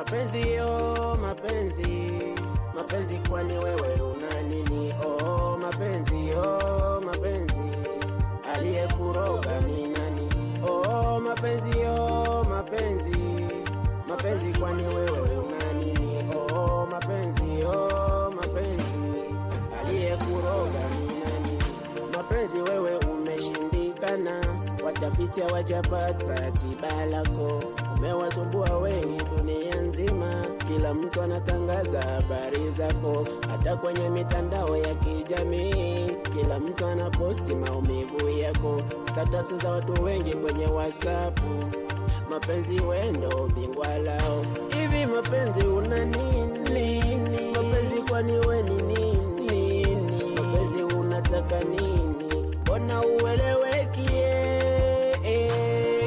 Mapenzi yo, mapenzi kwani wewe una nini? Oh mapenzi yo, aliyekuroga ni nani? Oh mapenzi yo, mapenzi kwani wewe una nini? Oh mapenzi yo, aliyekuroga ni nani? Mapenzi wewe umeshindikana, watafiti hawajapata tiba lako. Umewasumbua wengi dunia nzima, kila mtu anatangaza habari zako. Hata kwenye mitandao ya kijamii, kila mtu anaposti maumivu yako. Status za watu wengi kwenye WhatsApp, mapenzi wendo bingwa lao. Hivi mapenzi una nini? Mapenzi kwani we ni nini? Mapenzi unataka nini? Mbona uelewekie?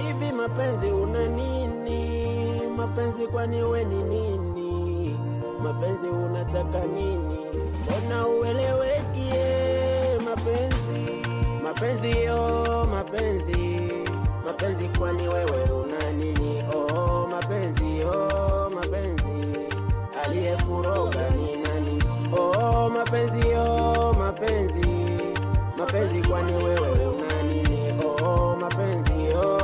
Hivi mapenzi una nini? Mapenzi kwani we ni nini? Mapenzi unataka nini? Mbona uelewekie? Mapenzi yo, mapenzi kwani wewe una nini? Oh mapenzi yo, aliyekuroga ni nani? Oh mapenzi yo, mapenzi kwani wewe una nini? Oh mapenzi yo,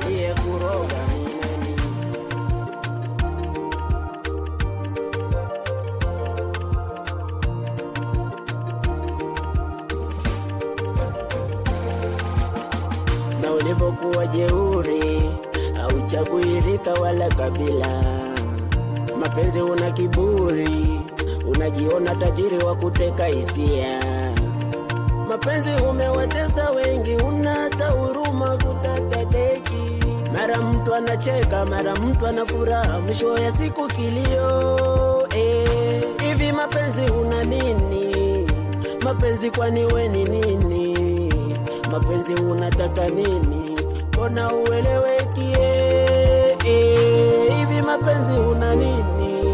aliyekuroga ni nani? Na ulipokuwa jeuri, hauchagui rika wala kabila. Mapenzi una kiburi, unajiona tajiri wa kuteka hisia. Mapenzi umewatesa wengi, una hata huruma kutaka deki. Mara mtu anacheka, mara mtu anafuraha, mwisho ya siku kilio. Hivi mapenzi una nini? Mapenzi kwani we ni nini? Mapenzi unataka nini? Mbona uelewekie? Hivi mapenzi una nini?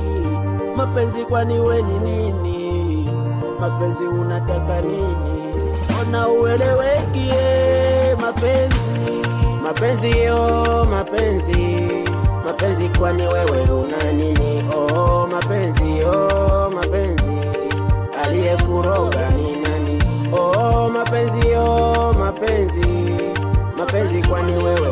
Mapenzi kwani we ni nini? Mapenzi unataka nini? Mbona uelewekie? Mapenzi yo, mapenzi kwani wewe una nini? Oh mapenzi yo, aliyekuroga ni nani? Oh mapenzi yo, mapenzi kwani wewe